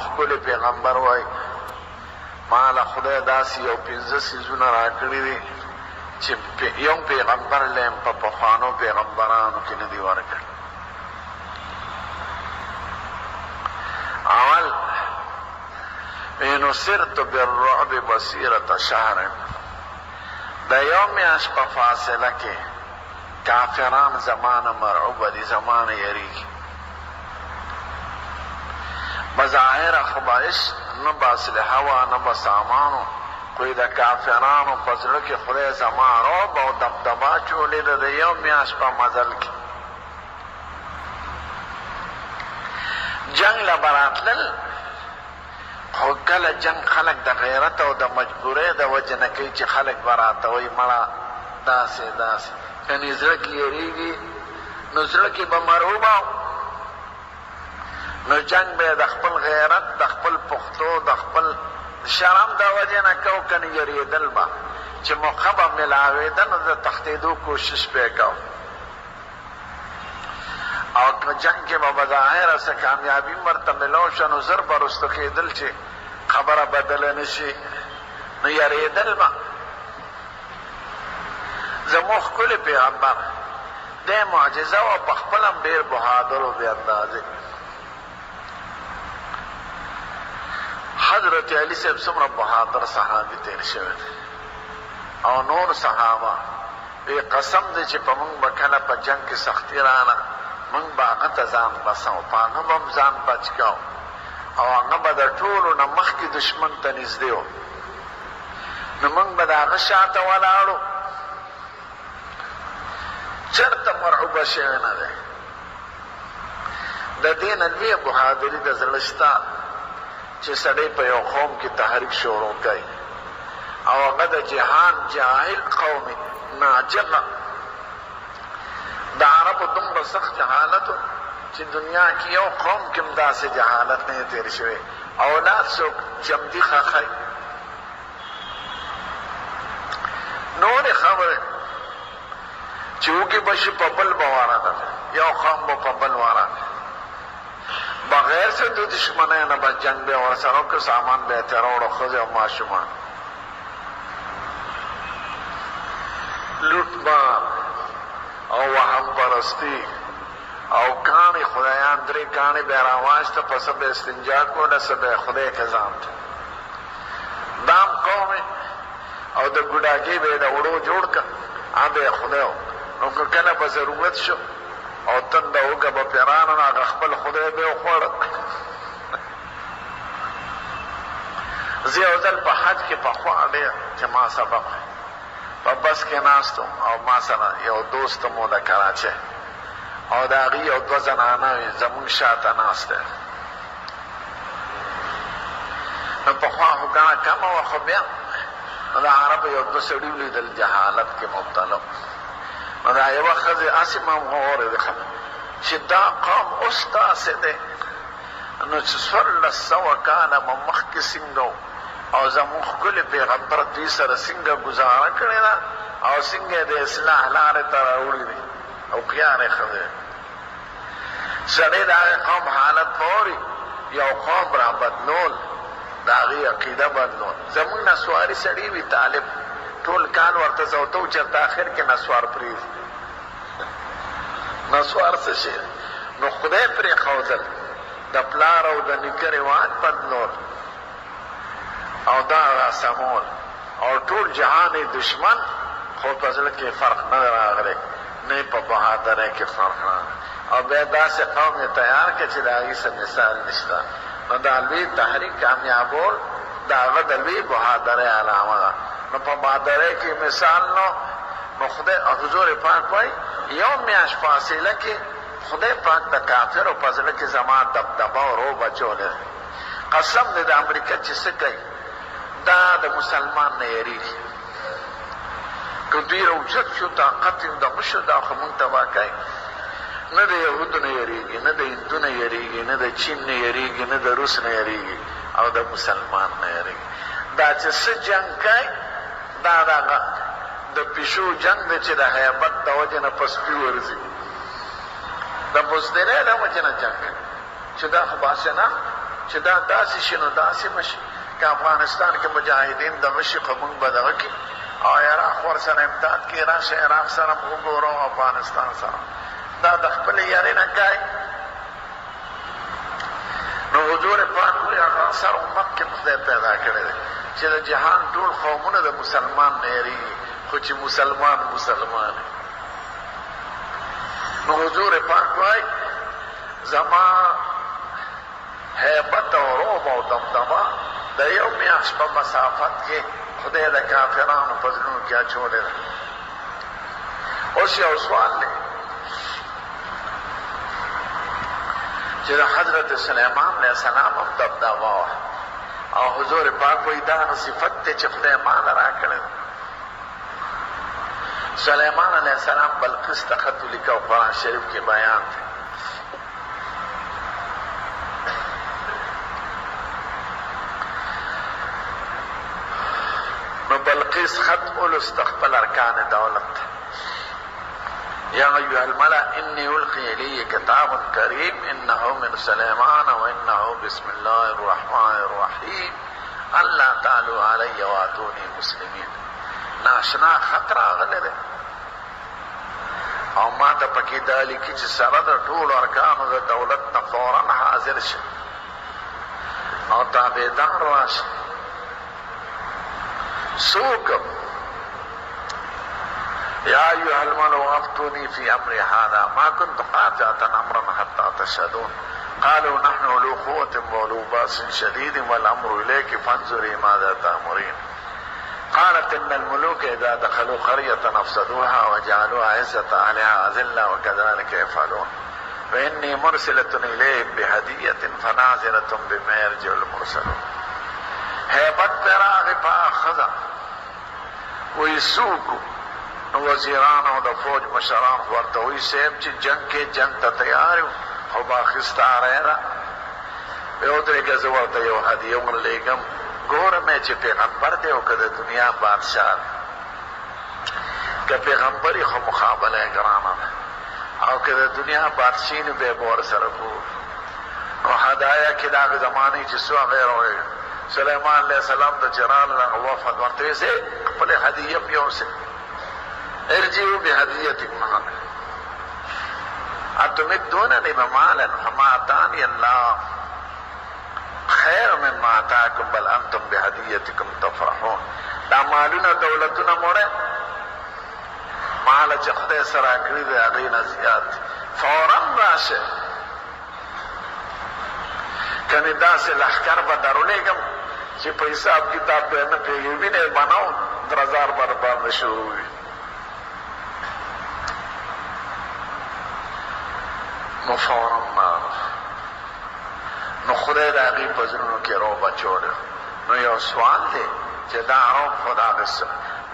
خپل پیغمبر وای مال خدای داسې یو 15 سیزونه راکړي دي چې یو پیغمبر لیم په پخوانو پیغمبرانو کې نه دي ورکړي. اول نصرت بالرعب بصیرة شهر، د یو میاشت په فاصله کې کافران زمانه مرعوبه دي، زمانه یریږي. بظاهر خبائش نه باصلحه وه نه به سامانو، خو د کافرانو په زړه کې خدای زما رعب او دبدبه چولې ده د یو میاشت په مزل کې. جنگ له به راتلل، خو کله جنگ خلک د غیرت او د مجبورۍ د وجې نه کوي چې خلک به راته وایي مړه داسې داسې، یعنې زړه کې یېرېږي نو زړه کې به مرعوبه نو جنگ به د خپل غیرت د خپل پښتو د خپل شرم د وجې نه کو کنه یریدل به چې موقع به ملاوېده نو د تښتېدو کوشش به یې کو. او که جنگ کې به بظاهره څه کامیابي ورته ملو شه نو زر به رستو کېدل چې خبره بدله نه شي نو یریدل به. زموږ ښکلی پیغمبر دی معجزه و په خپل هم ډېر بهادر و بې اندازې. حضرت علی صاحب څومره بهادر صحابي تیر شوی دی او نور صحابه وی قسم دی چې په موږ به کله په جنگ کې سختي راغله موږ به هغه ته ځان بسو، په هغه به هم ځان بچ کوو او هغه به د ټولو نه مخکې دشمن ته نږدې و نو موږ به د هغه شاته ولاړو. چېرته مرعوبه شوی نه دی. د دې نه لویه بهادري د زړه شته چې سړی په یو قوم کې تحریک شروع کوي او هغه د جهان جاهل قوم ناجقه. د عربو دومره سخت جهالت و چې دنیا کې یو قوم کې هم داسې جهالت نه تیر شوی. اولاد څوک جمدي خخی نورې خبرې چې وږي به شي په بل به واره یو قوم به په بل واره بغیر سے دو دشمنه نه به جنگ به ورسره وکړو، سامان به یې تېره وړو، ښځې او ماشومان. لوټمار او وهم پرستی او کاڼي خدایان، درې کاڼي به یې راواچته، په څه به استنجا کوله، څه به یې خدای که ځان ته دام قوم او د ګوډاګۍ به یې د وړو جوړ کړه، هغه به یې خدای و. نو که کله به ضرورت شو او تنده وږه به پرې رانه نو هغه خپل خدای به یې وخوړه. زه یو ځل په حج کې پخوا ډېر چې ما سبق په بس کې ناست وم او ما سره یو دوست مو د کراچۍ او د هغې یو دوه زنانه وې زمونږ شاته ناست دی. نو پخوا خو ګڼه کمه وه خو بیا نو د عربو یو دوه سړي ولیدل جهالت کې مبتلا. نو دا یوه ښځې هسې ما واورېدې چې دا قوم اوس داسې دی نو چې 1400 کاله مو مخکې څنګه او زموږ ښکلي پیغمبر دوی سره څنګه ګزاره کړې ده او څنګه یې د اصلاح لارې ته راوړي دي او هوښیارې ښځې. سړی د هغې قوم حالت به اوري یو قوم را بدلول د هغې عقیده بدلول. زموږ نسواري سړي وي طالب ټول کال ورته زوته و چېرته اخر کې نسوار پرېږدي. نسوار څه شی نو خدای پرېښودل د پلار او د نیکه رواج بدلول او دا راسمول او ټول جهان دشمن خو په زړه کې فرق نه راغلی نه په بهادرۍ کې فرق راغلی او بیا داسې قوم یې تیار کړه چې د هغې څه مثال نشته. نو دا لوی تحریک کامیابول د هغه د لوی بهادرۍ علامه ده. نو په بهادرۍ کې مثال نو خدای حضور پاک وایي یو میاشت فاصله کې خدای پاک د کافرو په زړه کې زما دبدبه او روب اچولی. قسم دی د امریکا چې څه کوي دا د مسلمان نه یریږي. که دوی روجت شو طاقت یې دغه شو دا خو موږ تباه کوي. نه د یهودو نه یریږي، نه د هندو نه یریږي، نه د چین نه یریږي، نه د روس نه یریږي او د مسلمان نه یریږي. دا چې څه جنګ کوي دا دغه د پیشو جنگ دی چې د حیبت د وجې نه په سپي ورځي، د بزدلۍ د وجې نه جنګ کوي چې دا خو باسې نه چې دا داسې شي نو داسې مشي که افغانستان کې مجاهدین دغه شي خو موږ به دغه کړي او عراق ورسره امداد کې راشه عراق سره وګورو افغانستان سره دا د خپلې یارۍ نه کوي نو حضور پاک وایي هغه اثر امت کې خدای پیدا کړی دی چې د جهان ټول قومونه د مسلمان نه یېرېږي خو چې مسلمان نو حضور پاک وایي زما هیبت او روب او دمدمه د یو میاشت په مسافت کې خدای د کافرانو په زړونو کې اچولې ده اوس یو سوال دی چې د حضرت سلیمان علیه السلام هم دبدبه وه او حضور پاک وایي دا هغه صفت دی چې خدای ماله راکړی سلیمان علیه السلام بلقیس ته خط ولیکه او قرآن شریف کې بیان دی نو بلقیس خط ولست خپل ارکان دولت یا ایها الملأ انی القی الی کتاب کریم انه من سلیمان وانه بسم الله الرحمن الرحیم الله تعالی علی واتونی مسلمین ناشنا خط راغلی دی او ما ته پکې دا لیکي چې سره د ټولو ارکانو د دولت نه فورا حاضر شي او تابعدار راشي سوق يا أيها الملأ أفتوني في أمر هذا ما كنت قاطعة أمرا حتى تشهدون قالوا نحن أولو قوة وأولو بأس شديد والأمر إليك فانظري ماذا تأمرين قالت إن الملوك إذا دخلوا قرية أفسدوها وجعلوا عزة أهلها أذلة وكذلك يفعلون فإني مرسلة إليهم بهدية فناظرة بما يرجع المرسلون هیبت پیراغی پا خدا وی سوکو وزیران او د فوج مشران ورته وی سیب چې جنگ کې جنگ ته تیار یو خو باخسته رایره یو درېږه زه ورته یو هدیه ورلیږم ګوره مې چې پیغمبر دی او که د دنیا بادشاه که پیغمبري خو مقابله یې ګرانه ده او که د دنیا بادشاهي نو بیا به ورسره ګورو نو هدایه کې د هغې زمانې چې څو هغې سلیمان علیہ السلام د جرال هغه وفد ورته سي خپل هدیه پیوسه ارجعوا بهدیتکم اتمدونني بمالا فما آتاني الله خیر مما آتاکم بل انتم بهدیتکم تفرحون دا مالونه دولتونه موړه مال چې خدای سره کړی دی هغې نه زیات فورا راشه کنی داسې لښکر به درولېږم چې په حساب کتاب به نه پوهېږي وینې بناو درزار به باندې شروع وي نو فورا نو خدای د هغې په زړونو کې روب اچولی نو یو سوال دی چې دا روب خو د هغې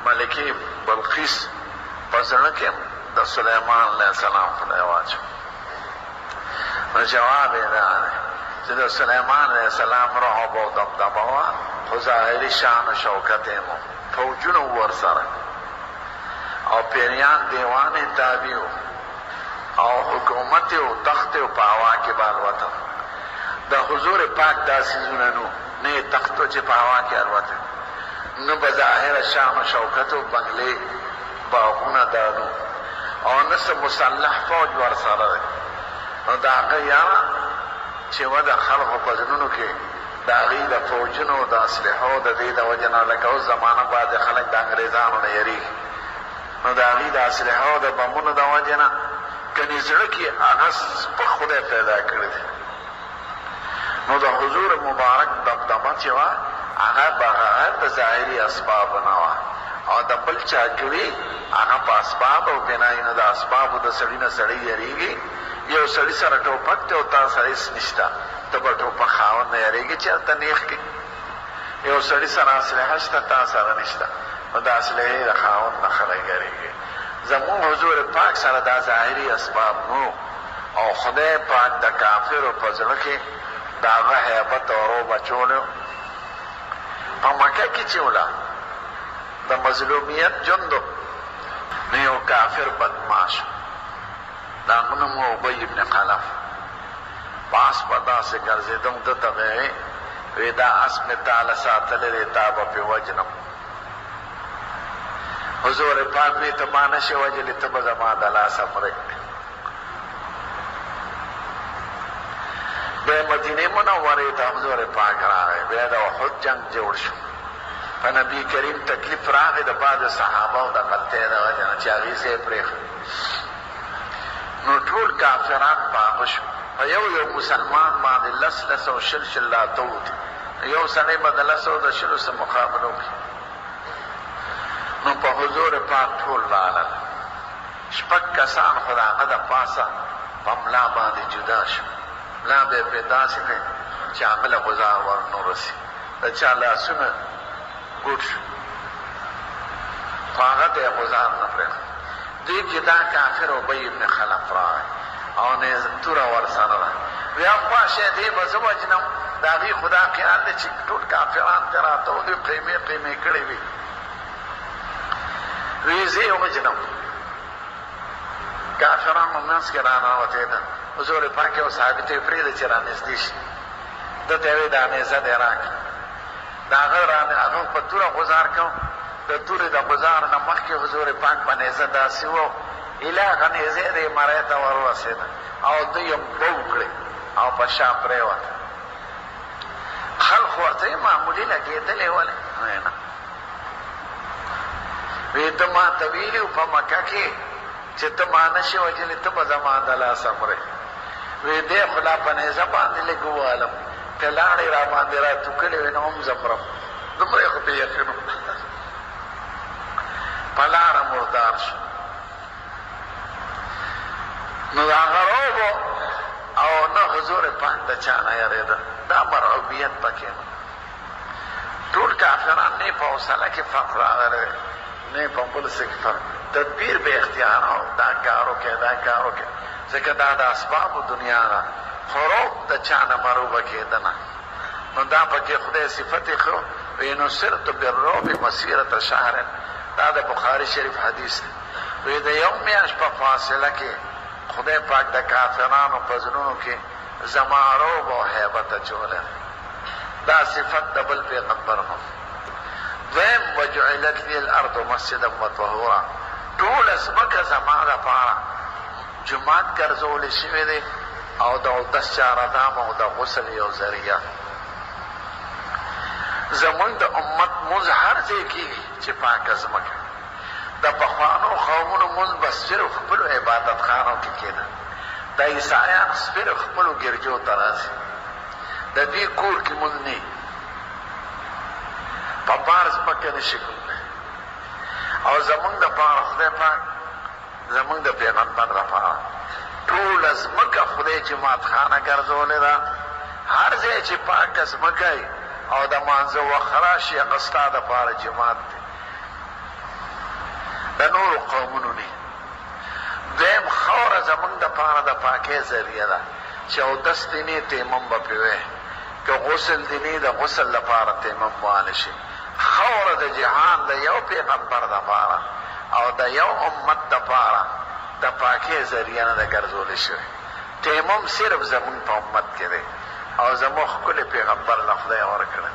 ملکې بلقیس په زړه کې د سلیمان علیه السلام خدای واچو نو جواب یې دا دی چې د سلیمان علیه السلام رعب او دبدبه وه خو ظاهري شان و شوکت یې مو فوجونه ورسره او پیریان دیوان یې تابع و او حکومت یې و تخت یې په هوا کې به الوته د حضور پاک دا څیزونه نو نه یې تخت و چې په هوا کې الوته نه به ظاهره شان و شوکت و بنګلې باغونه دا نو او نه څه مسلح فوج ورسره دی نو د هغه یاره چې و د خلقو په زړونو کې د هغې د فوجونو د اسلحو د دې د وجې نه لکه اوس زمانه بعضې خلک د انګریزانو نه یېرېږي نو د هغې د اسلحو د بمونو د وجې نه کنې زړه کې هغه سپک خدای پیدا کړی دی نو د حضور مبارک دمدمه چې وه هغه بغیر د ظاهري اسبابو نه وه او د بل چا کړي هغه په اسباب او بنایي نو د اسبابو د سړي نه سړی یېرېږي یو سړي سره ټوپک دی او تا سره هېڅ نشته ته به ټوپک خاوند نه یېرېږي چې هلته نیغ کړي یو سړي سره اسلحه شته تا سره نشته نو د اسلحې د خاوند نه خلک یېرېږي زمونږ حضور پاک سره دا ظاهري اسباب نو او خدای پاک د کافرو په زړه کې د هغه هیبت او روب اچولی په مکه کې چې وله د مظلومیت ژوند نو یو کافر بدماش د هغه نوم و ابی بن خلف پاس په داسې ګرځېدم ده ته مې وی دا اس مې تاله ساتلی دی تا به پې وجنم حضور پاک وی ته ما نشې وجلی ته به زما د لاسه مرې بیا مدینې منورې ته حضور پاک راغی بیا د احد جنگ جوړ شو په نبي کریم تکلیف راغی د بعضو صحابهو د غلطۍ د وجې نه چې هغې ځای پرېښود نو ټول کافران پاغه شو په یو مسلمان باندې لس او شل لاته وتي یو سړی به د لسو د شلو سره مقابله وکړي نو په حضور پاک ټول لاړل شپږ کسان خو د هغه د پاسه په ملا باندې جدا شو ملا به یې پرې داسې دی چې هغه له غذار ور نه رسي د چا لاسونه ګوټ شو خو هغه ته یې غذار نه پرېښود دوی کې دا کافر ابی ابن خلف راغی او توره ورسره ده وی خواشه دی به زه وجنم د هغې خو دا خیال دی چې ټول کافران ته راته و دوی قیمې کړې وي وی زه یې وجنم کافرانو منځ کې راننوتېده حضور پاک یو صحابي ته یې پرېږده چې رانږدې شي ده ته یې وی دا نیزه دی راکړه د هغه په توره غذار کوم د تورې د غذار نه مخکې حضور پاک په نیزه داسې و ایله هغه نیزې د یې مرۍ ته ور ورسېده او دوی یې بو کړې او په شا پرېوته خلق ورته معمولي لګېدلې ولې نه وی ته ما ته ویلي په مکه کې چې ته ما نشې وجلې ته به زما د لاسه مرې وی دی خو لا په نیزه باندې لږ ووالم که لاړې را باندې را توکلې وې نو هم زه مرم دومره یې خو پې یقین په لاره مردار شو نو د هغه روب او نه حضور پاک د چا نه یارېده دا مرعوبیت پکې نو ټول کافران نه په حوصله کې فرق راغلی نه په بل څه کې فرق تدبیر به اختیار او دا کار وکړې ځکه دا د اسبابو دنیا ده خو روب د چا نه مروبه کېده نه نو دا پکې خدای صفت یې ښه وی نصرت بالرعب مسیرة شهر دا د بخاري شریف حدیث دی وی د یو میاشت په فاصله کې خدای پاک د کافرانو په زړونو کې زما روب او هیبت اچولی دا صفت د بل پیغمبر هم دویم وجعلت لی الارض مسجدا وطهورا ټوله ځمکه زما دپاره جومات ګرځولی شوی دی او د اودس چارهدام او د غسل یو ذریعه زمونږ د امت مونځ هر ځای کېږي چې پاکه ځمکه د پخوانو قومونو مونځ به صرف خپلو عبادتخانو کې کېده د عیسایان صرف خپلو ګرجو ته راځي د دې کور کې مونځ نه په بار ځمکه نشي کولی او زمونږ دپاره خدای پاک زمونږ د پیغمبر دپاره ټوله ځمکه خدای جماعتخانه ګرځولې ده هر ځای چې پاکه ځمکه او د مانځه وخت راشي هغه ستا دپاره جماعت دی د نورو قومونو نه دویم خاوره زمونږ دپاره د پاکۍ ذریعه ده چې اودس دې نه تیمم به پرې وی که غسل دې نه د غسل لپاره تیمم واله شي خاوره د جهان د یو پیغمبر دپاره او د یو امت دپاره د پاکۍ ذریعه نه ده ګرځولی شوې تیمم صرف زمونږ په امت کې دی او زموږ ښکلی پیغمبر له خدای ورکړه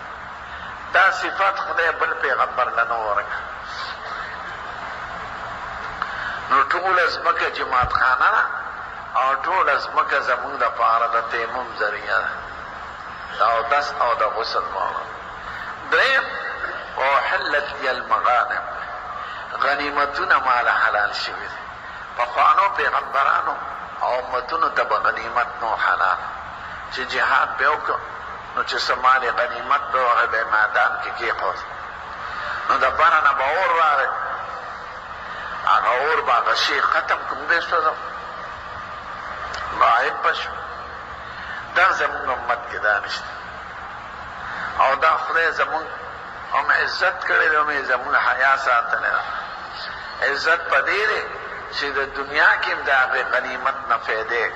دا صفت خدای بل پیغمبر له نه ورکړه نو ټوله ځمکه جماعتخانه ده او ټوله ځمکه زموږ دپاره د تیمم ذریعه ده د اودس او د غسل دواړه دریم واحلت لی المغانم غنیمتونه ماله حلال شوي دي پخوانو پیغمبرانو او امتونو ته به غنیمت نو حلال چې جهاد به وکړو نو چې څه مال غنیمت به و هغه به یې میدان کې کېښود نو د بره نه به اور راغی هغه اور به هغه شی ختم کړم به یې سوځم غایب به شو دا زمونږ امت کې دا نشته او دا خدای زمونږ هم عزت کړی دی هم یې زمونږ حیا ساتلی ده عزت په دې دی چې د دنیا کې هم د هغې غنیمت نه فایدې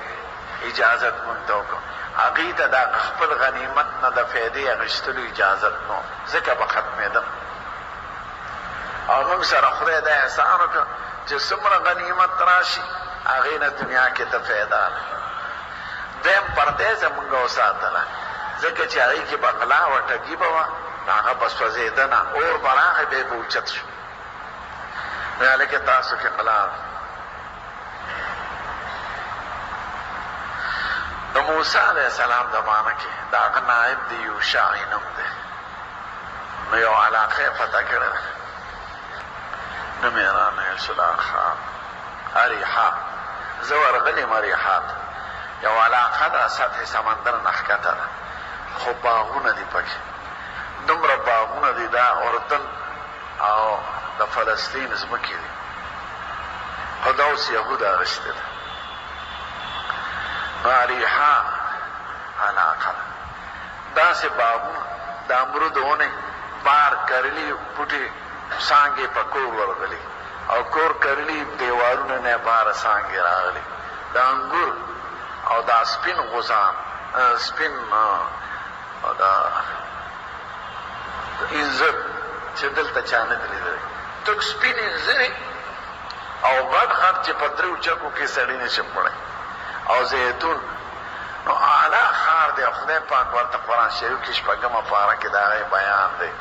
اجازت مونږ ته وکړو هغې ته د خپل غنیمت نه د فایدې اخیستلو اجازت نو ځکه به ختمېدم او موږ سره خدای دا احسان وکړه چې څومره غنیمت راشي هغې نه دنیا کې ته فایده ده دویم پرده زمونږ وساتله ځکه چې هغې کې به غلا وه ټګي به وه نو هغه به سوځېده نه اور به راغی بیا به اوچت شو نو هلکې تاسو کې غلا ده د موسی علیه السلام زمانه کې د هغه نایب د یوشع نوم دی نو یو علاقه یې فتح کړې ده نوم یې رانیول شو اریحا زه ورغلی یم اریحا ته یو علاقه ده سطح سمندر نه ښکته ده خو باغونه دي پکې دومره باغونه دي دا اردن او د فلسطین ځمکې دي خو دا اوس یهود اخیستې ده نو اریحا علاقه ده داسې باغونه د امرود ونې بار کرلي بوټي څانګې په کور ورغلي او کور کرلي دیوالونه نه باره څانګې راغلي د انګور او دا سپین غوزان سپین دا انځر چې دلته چا نه دي لیدلی تک سپین انځرې او غټ غټ چې په دریو چکو کې سړي نشي پړی او زیتون نو اعلی ښار دی خدای پاک ورته قرآن شریف کې شپږمه پاره کې د هغې بیان دی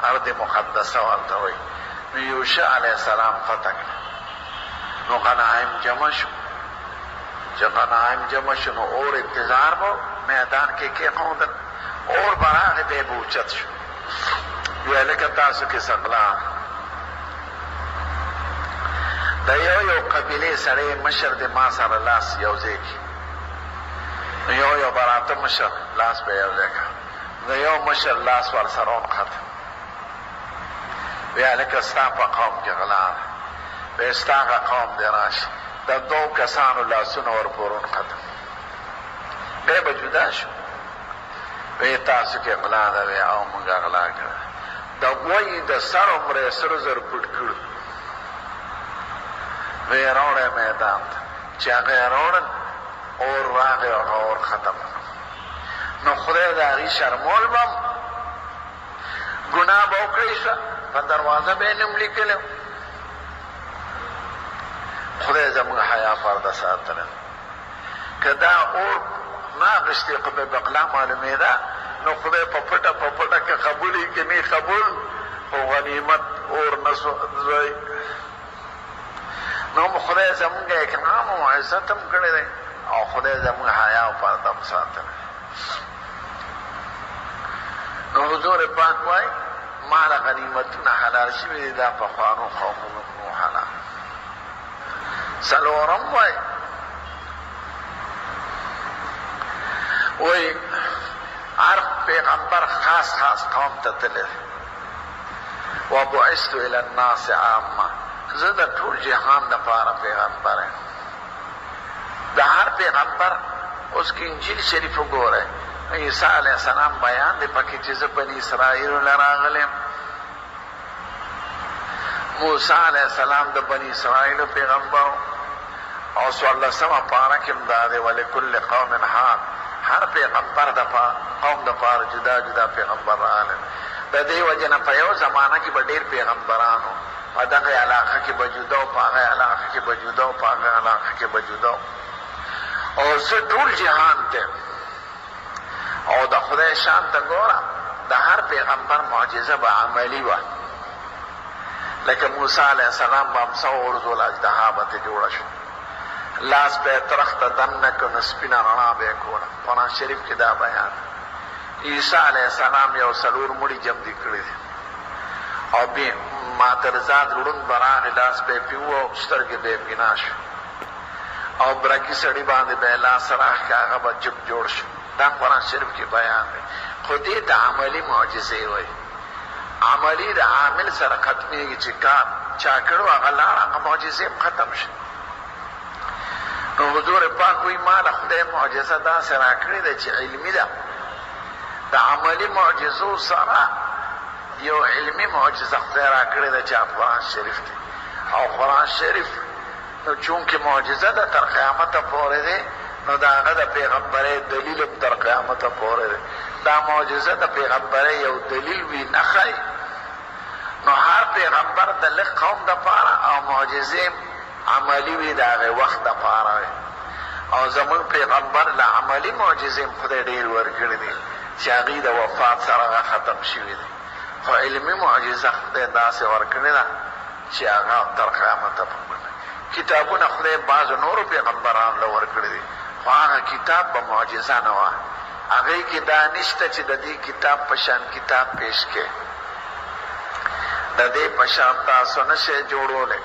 ارض مقدسه ورته وایي نو یوشع علیه السلام فتح کړه نو غنایم جمع شو چې غنایم جمع شو نو اور انتظار به میدان کې کېښودل اور به راغی بیا به اوچت شو بیا لکه تاسو کې سقلان د یو قبیلې سړی مشر د ما سره لاس یو ځای کړي نو یو براته مشر لاس به یو ځای کړه د یو مشر لاس ورسره ونښته بیا لکه ستا په قوم کې غلا ده بیا ستا هغه قوم دی راشي د دوو کسانو لاسونه ورپورې ونښته بیا به جدا شو وی تاسو کې غلا ده وی او موږ غلا کړه د غوی د سر عمر یې سرو زر پټ کړو وی راوړی میدان ته چې هغه یې راوړل اور راغی او اور ختم نو خدای د هغې شرمول به هم ګناه به وکړی شوه په دروازه به یې نوم لیکلی خدای زموږ حیا پرده ساتلی که دا اور نه اخیستې خو به بغلا معلومېده نو خدای په پټه کې قبول یې که نه قبول خو غنیمت اور نه ځای نو خدای زموږ اکرام او عزت هم کړی دی او خدای زموږ حیا او پرده هم ساتلی نو حضور پاک وایي مال غنیمتونه حلال شوي دي دا پخوانو قومونو نو حلال څلورم وایي وایي هر پیغمبر خاص قوم ته تللی وبعثت الى الناس عامه زه د ټول جهان دپاره پیغمبر یم د هر پیغمبر اوس کې انجیل شریف وګورئ عیسی علیه السلام بیان دی پکې چې زه بني اسرائیلو نه راغلی یم موسی علیه السلام د بني اسرائیلو پیغمبر او څوارلسمه پاره کې هم دا دی ولکل قوم حاد هر پیغمبر د قوم دپاره جدا جدا پیغمبر راغلی د دې وجې نه په یو زمانه کې به ډېر پیغمبرانو په دغه علاقه کې به جدا او په هغه علاقه کې به جدا او په هغه علاقه کې به جدا او زه ټول جهان ته او د خدای شان ته ګوره د هر پیغمبر معجزه به عملي وه لکه موسی علیه السلام به امسه وغورځول اژدها به ترې جوړه شوه لاس به یې ترخته دننه کړ نو سپینه رڼا به یې کوله قرآن شریف کې دا بیان عیسی علیه السلام یو څلور مړي جمدي کړي دي او بیا ماترزاد ړوند به راغی لاس به یې پې وو سترګې به یې بینا شو او برګي سړي باندې به یې لاس راښکه هغه به جب جوړ شو دا قرآن شریف کې بیان دی خو دې ته عملي معجزې وایي عملي د عامل سره ختمېږي چې کار چا کړو هغه لاړ هغه معجزې هم ختم شي نو حضور پاک وایي ما له خدای معجزه داسې راکړې ده چې علمي ده د عملي معجزو سره یو علمي معجزه خدای راکړې ده چې قرآن شریف دی او قرآن شریف نو چونکې معجزه ده تر قیامته پورې دی نو د هغه د پیغمبرۍ دلیل هم تر قیامته پورې دی دا معجزه د پیغمبرۍ یو دلیل وي نښی نو هر پیغمبر د لږ قوم دپاره او معجزې عملي وي د هغې وخت دپاره وي او زمون پیغمبر له عملي معجزې خدای ډېر ورکړي دي چې هغې د وفات سره ختم شوي دي خو علمي معجزه خدای داسې ورکړې ده چې هغه تر قیامته پورې کتابونه خدای بعضو نورو پیغمبرانو له ورکړي دي خو هغه کتاب به معجزه نه وه هغې کې دا نشته چې د دې کتاب په شان کتاب پیش کړي د دې په شان تاسو نشئ جوړولی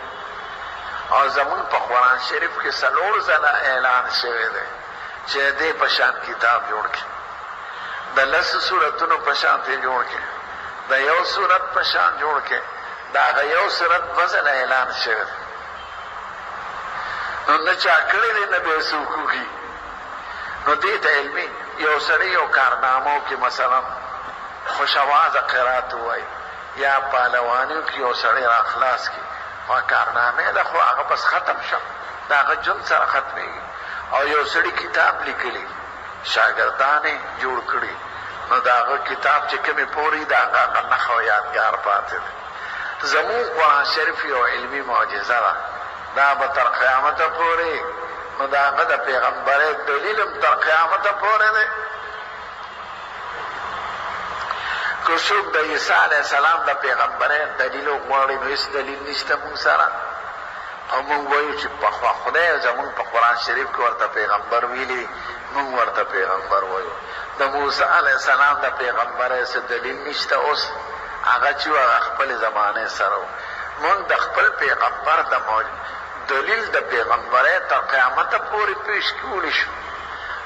او زمون په قرآن شریف کې 4 ځله اعلان شوی دی چې د دې په شان کتاب جوړ کړي د 10 سورتونو په شان ته جوړ کړي د یو سورت په شان جوړ کړي د هغه یو سورت 2 ځله اعلان شوی دی نو نه چا کړی دی نه به څوک وکړي نو دې ته علمي یو سړی یو کارنامو کې مثلا خوش آوازه قرات ووایي یا پهلوانیو کې یو سړی را خلاص کړي او کارنامې ده خو هغه بس ختم شو د هغه ژوند سره ختمېږي او یو سړي کتاب لیکلی شاګردان یې جوړ کړي نو د هغه کتاب چې کومې پورې د هغه نښه او یادګار پاتې دی زموږ قرآن شریف یو علمي معجزه ده دا به تر قیامته پورې نو د هغه د پیغمبرۍ دلیل هم تر قیامته پورې دی که څوک د عیسی علیه السلام د پیغمبرۍ دلیل وغواړي نو هېڅ دلیل نشته مونږ سره او مونږ وایو چې پخوا خدای زمونږ په قرآن شریف کې ورته پیغمبر ویلي مونږ ورته پیغمبر وایو د موسی علیه السلام د پیغمبرۍ څه دلیل نشته اوس هغه چې و هغه خپلې زمانې سره و مونږ د خپل پیغمبر د دلیل د پیغمبرۍ تر قیامته پورې پیش کولی شو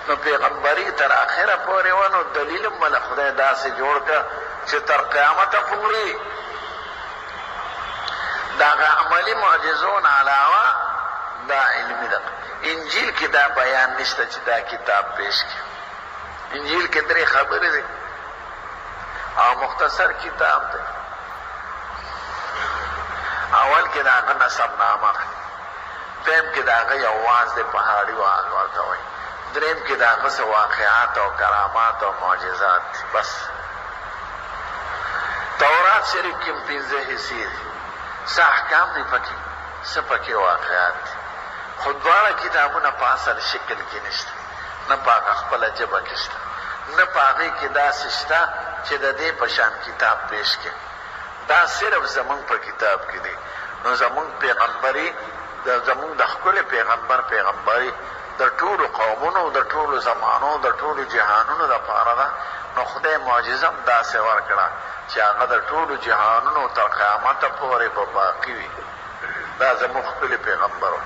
نو پیغمبري تر آخره پورې و نو دلیل هم مله خدای داسې جوړ کړه چې تر قیامته پورې د هغه عملي معجزو نه علاوه دا علمي ده انجیل کې دا بیان نشته چې دا کتاب پیش کړي انجیل کې 3 خبرې دي او مختصر کتاب دی اول کې د هغه نسب نامه دویم کې د هغه یو واز دی پهاړي واز ورته وایي دریم کې د هغه څه واقعات او کرامات او معجزات دي بس تورات شریف کې هم 15 حصې دي څه احکام دي پکې څه پکې واقعات دي خو دواړه کتابونه په اصل شکل کې نشته نه په هغه خپله ژبه کې شته نه په هغې کې داسې شته چې د دې په شان کتاب پیش کړي دا صرف زمونږ په کتاب کې دی نو زمونږ پیغمبري زمونږ د ښکلي پیغمبري د ټولو قومونو د ټولو زمانو د ټولو جهانونو دپاره ده نو خدای معجزه هم داسې ورکړه چې هغه د ټولو جهانونو تر قیامته پورې به باقي وي دا زموږ ښکلي پیغمبر و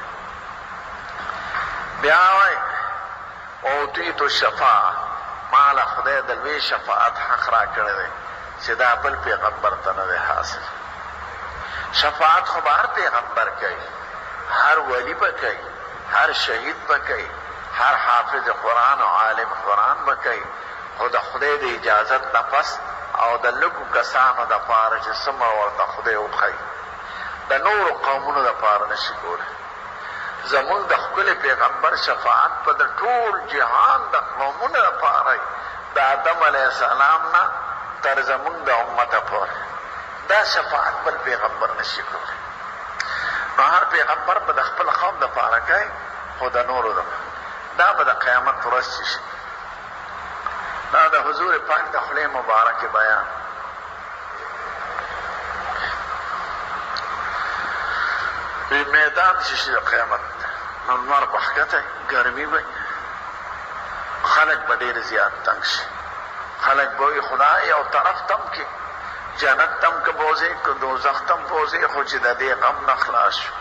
بیا وایي اوتیتو الشفاعه ما له خدای د لوی شفاعت حق را کړی دی چې دا بل پیغمبر ته نه دی حاصل شفاعت خو به هر پیغمبر کوي هر ولی به کوي هر شهید به کوي هر حافظ قرآن او عالم قرآن به کوي خو د خدای د اجازت نه پس او د لږو کسانو دپاره چې څومره ورته خدای وښیي د نورو قومونو دپاره نشي کولی زمونږ د ښکلي پیغمبر شفاعت په د ټول جهان د قومونو دپاره د آدم علیه السلام نه تر زمونږ د امته پورې دا شفاعت بل پیغمبر نشي کولی نو هر پیغمبر به د خپل قوم دپاره کوي خو د نورو دپاره دا به د قیامت ورځ چې شي دا د حضور پاک د خولې مبارکې بیان میدان چې شي د قیامت نو لمر به ښکته ګرمي به خلک به ډېر زیات تنګ شي خلک به وایي خدای یو طرف تم کې جنت تم که بوځې که دوزخ تم بوځې خو چې د دې غم نه خلاص شو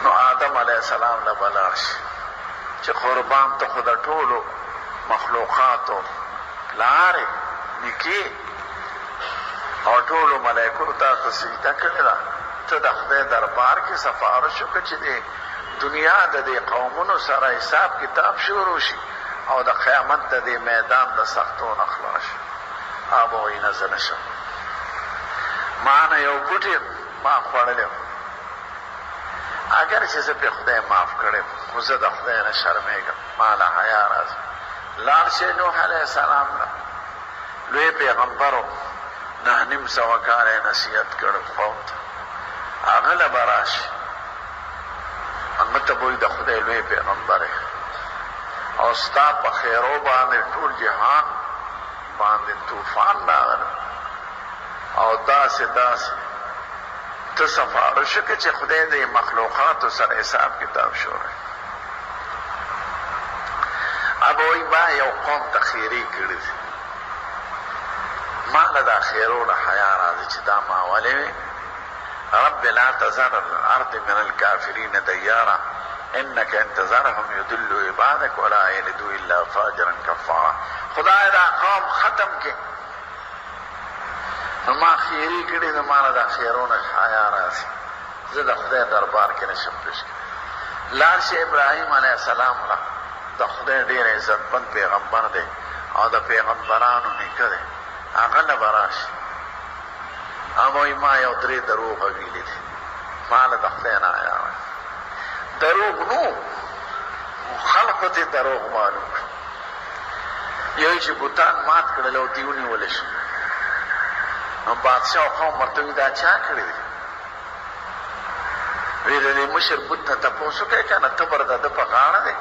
نو آدم علیه السلام له به لاړ شي چې قربان ته خو د ټولو مخلوقاتو لارې نکې او ټولو ملایکو تا ته سجده کړې ده ته د خدای دربار کې سفارش وکړه چې د دنیا د دې قومونو سره حساب کتاب شروع شي او د قیامت د دې میدان د سختو نه خلاص شي هغه به وایي نه زه نشم ما نه یو بوټی ما خوړلی اگر چې زه پرې خدای معاف کړی خو زه د خدای نه شرمېږم ما له حیا راځي لاړ شئ نوح علیه السلام نه لوی پیغمبر و 9.5 کاله یې نصیحت کړ قوم ته هغه له به راشي ته وایي د خدای لوی پیغمبر او ستا په خیرو باندې ټول جهان باندې طوفان راغلی او داسې ته سفارش وکړه چې خدای د مخلوقاتو سره حساب کتاب شروع اب وایي ما یو قوم ته خیرې کړي دي ما له دا خیرو له حیا راځي چې دا ما ولې وي رب لا تذر الارض من الكافرين ديارا انك ان تذرهم يضلوا عبادك ولا يلدوا الا فاجرا كفارا خدای دا قوم ختم کې نو ما خیرې کړي د ما له دا خیرونه حیا راځي زه د خدای دربار کې نشم پېښ کړی لاړ شي ابراهیم علیه السلام له د خدای ډېر عزتمند پیغمبر دی او د پیغمبرانو نیکه دی هغه نه به راشي هغه وایي ما یو درې دروغ ویلي دي ما له د خدای نه حیا راځي دروغ نو خلقو ته دروغ معلوم یو چې بوتان مات کړل او دیونی ولې شو نو بادشاه او قوم ورته وایي دا چا کړي دي وی د دې مشر بوت نه تپوس وکړئ که نه تبر د ده په غاړه دی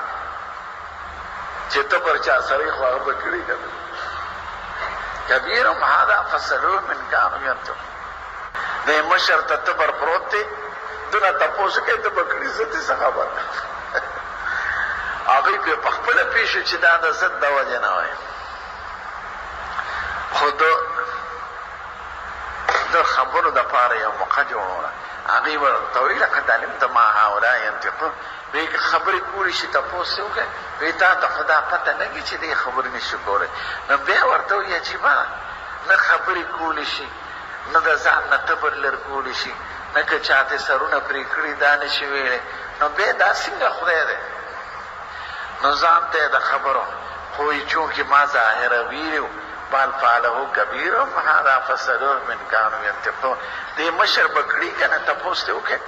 چې تبر چا سړی خو هغه به کړي که کبیرهم هذا فاسألوه من کانوا ینطقون د مشر ته تبر پروت دی دونه تپوس وکړئ ته به کړي زه دې څه خبر هغوی بیا په خپله پېښ چې دا د ضد د وجې نه وایي خو د خبرو دپاره یو موقع جوړوله هغوی ورته وایي لقد علمت ما هؤلاء ینطقون وایي که خبرې کولی شي تپوس یې وکړئ وایي تا ته خو دا پته لګي چې دې خبرې نه شي کولی نو بیا ورته وایي عجیبه نه خبرې کولی شي نه د ځان نه تبر لر کولی شي نه که چاته سرونه پرې کړي دا نه شي ویلی نو بیا دا څنګه خدای دی نو ځان ته د خبرو خو وایي چونکې ما ظاهره ویلي بل فعله کبیرهم هذا فاسألوه من کانوا ینطقون دې مشر به کړي که نه تپوس دې وکړې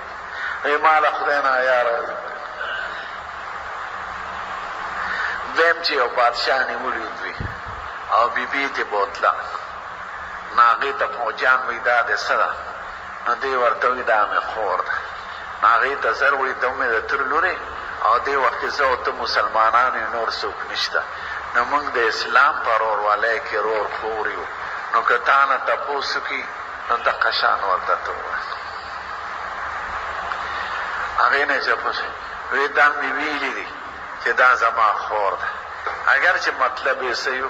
وایي ما له خدای نه حیا راځي دویم چې یو بادشاه نیولي دوی او بیبي تې بوتله نو هغې ته فوجیان وایي دا دې څه ده نو دې ورته وایي دا مې خور ده نو هغې ته زر وایي ته مې د تر لورې او دې وخت کې زه او ته مسلمانان یو نور څوک نشته نو موږ د اسلام په وروروالی کې رور خور یو نو که تا نه تپوس وکړي نو دقه شان ورته ته ووایه هغې نه چې پوس وایي دا مې ویلي دي چې دا زما خور ده اگر چې مطلب یې څه یو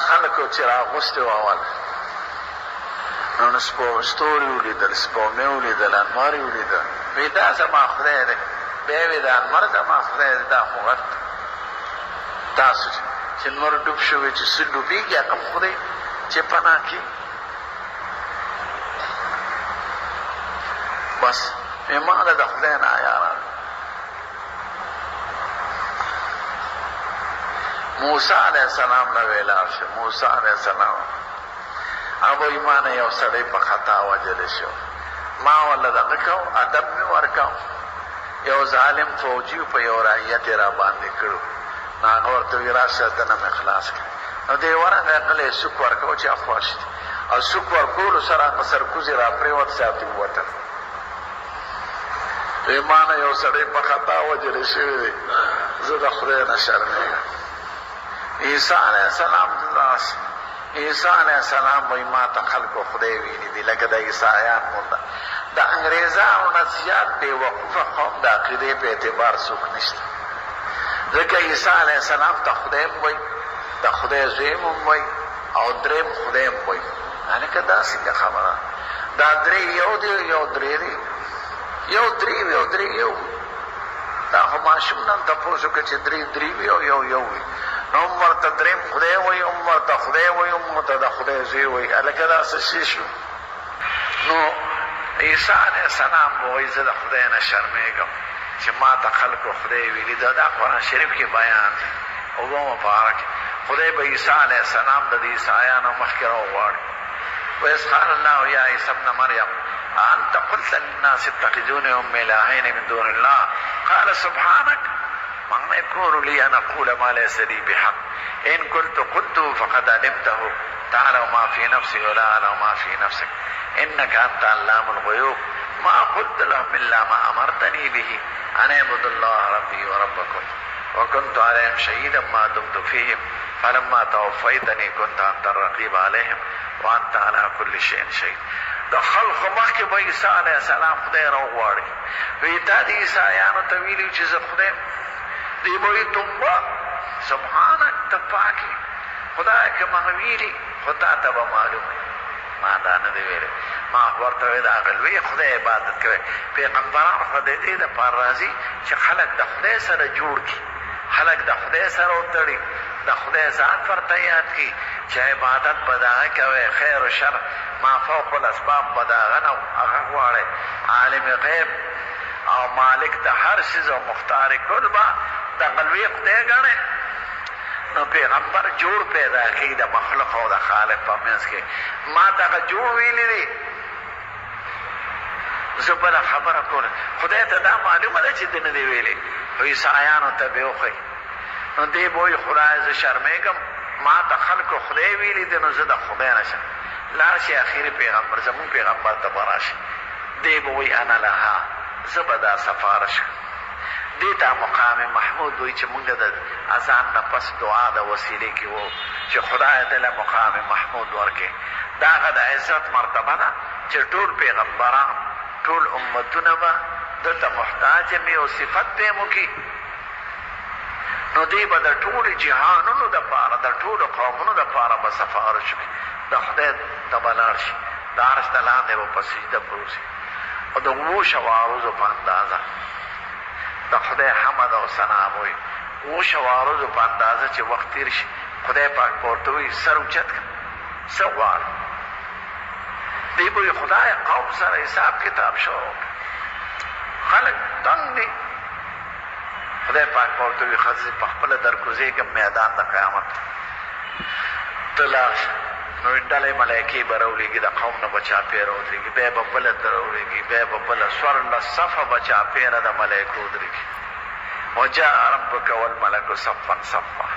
خلکو چې راغوستې و اول نو ستوري ولیدل سپومې ولیدل انوار یې ولیدل وایي دا زما خدای دی بیا وی د انمر زما خدای دی دا خو غټ تاسو چې نور ډوب شوی چې څه ډوبېږي هغه خدای چې پناه کړي بس مې ما له د خدای نه حیا راغله موسی علیه السلام نه ویې لاړ شه موسی علیه السلام هغه وایي ما نه یو سړی په خطا وجلی شو ما ورله دغه کو ادب مې ورکو یو ظالم فوجي په یو رعیت یې را باندې کړو نو هغه ورته وایي راشه دنه مې خلاص کړه نو دې ورغی غلی سوک ورکو چې خوښ دي او سوک ورکولو سره هغه سرکوزې را پرېوت ساعتې ووتل وایي ما نه یو سړی په خطا وجلی شوی دی زه د خدای نه شرمېږم عیسی علیه السلام عیسی علیه السلام وایي ما ته خلکو خدای ویلي دي لکه د عیسایان غونده د انګریزانو نه زیات بېوقوفه قوم د عقیدې په اعتبار څوک نشته ځکه عیسی علیه السلام ته خدای هم وایي د خدای زوی هم وایي او دریم خدای هم وایي هلکه دا څنګه خبره دا درې یو دی یو درې دی یو درې وي او درې یو دا خو ماشوم نن تپوس وکړه چې درې وي او یو وي نو هم ورته دریم خدای وایي هم ورته خدای وایي هم ورته د خدای زوی وایي هلکه دا څه شی شو نو عیسی علیه السلام به وایي زه د خدای نه شرمېږم چې ما ته خلکو خدای ویلي ده دا قرآن شریف کې بیان دی اوومه پاره کې خدای به عیسی علیه السلام د دې عیسایانو مخکې راوغواړي وإذ قال الله يا عيسى ابن مريم أأنت قلت للناس اتخذوني وأمي إلهين من دون الله قال سبحانك ما يكون لي أن أقول ما ليس لي بحق إن كنت قلته فقد علمته تعلم ما في نفسي ولا أعلم ما في نفسك إنك أنت علام الغيوب ما قلت لهم الا ما امرتني به ان اعبدوا الله ربي وربكم وكنت عليهم شهيدا ما دمت فيهم فلما توفيتني كنت انت الرقيب عليهم وانت على كل شيء شهيد. د خلق مخکې به عیسی علیه السلام خدای راوغواړي وایي تا د عیسایانو ته ویلي چې زه خدای دوی به وایي توبه سبحانک ته پاک یې خدای که ما ویلي خو تا ته به معلوم ما دا نه دی ویلی ما ورته وایي د هغه لوی خدای عبادت کوئ. پیغمبران خو د دې دپاره راځي چې خلک د خدای سره جوړ کړي خلک د خدای سره وتړي د خدای ذات ورته یاد کړي چې عبادت به د هغه کوئ خیر و شر ما فوق الاسباب به د هغه نه هغه غواړئ عالم غیب او مالک د هر څیز او مختار کل به دغه لوی خدای ګڼئ. نو پیغمبر جوړ پیدا کړي د مخلوق او د خالق په منځ کې ما دغه جوړ ویلی دی. زه بله خبره کوله خدای ته دا معلومه ده چې ده نه دی ویلی خو عیسایانو ته به وښیي نو دی به وایي خدای زه شرمېږم ما ته خلکو خدای ویلی دی نو زه د خدای نه شم لاړ شي اخري پیغمبر زمونږ پیغمبر ته به راشي دی به وایي انا لها زه به دا سفارش دې ته مقام محمود وایي چې مونږ د اذان نه پس دعا د وسیلې کې وو چې خدای دله مقام محمود ورکړي. دا هغه د عزت مرتبه ده چې ټول پیغمبران ټول امتونه به دته محتاج وي او صفت به یې وکړي نو دی به د ټولو جهانونو دپاره د ټولو قومونو دپاره به سفارش وکړي د خدای ته به لاړ شي د عرش د لاندې به په سجده پروسي او د 7 عروضو په اندازه د خدای حمد او ثنا به وایي 7 عروضو په اندازه چې وخت تېر شي خدای پاک به ورته وایي سر اوچت کړه څه غواړې دی به وایي خدای قوم سره حساب کتاب شروع خلک تنګ دي خدای پاک به ورته وایي ښځې په خپله درکوزېږم میدان د قیامت ته لاړ شه نو ډلې ملایکې به راولېږي د قوم نه به چاپېره ودرېږي بیا به بله ته راولېږي بیا به بله 14 به چاپېره د ملایکو ودرېږي وجاء ربک والملک صفا صفا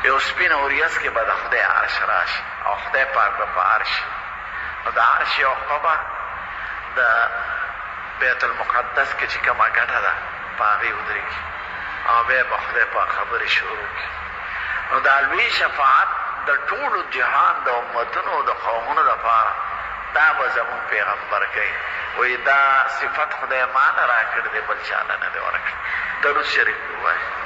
یو سپین اوریځ کې به د خدای عرش راشي او خدای پاک به په عرش نو د عرش یو خوا به د بیت المقدس کې چې کومه ګټه ده په هغې ودرېږي او بیا به خدای پاک خبرې شروع کړي نو دا لوی شفاعت د ټولو جهان د امتونو او د قومونو دپاره دا به زمونږ پیغمبر کوي وایي دا صفت خدای ما نه راکړی دی بل چا نه دی ورکړی. درود شریف ووایه.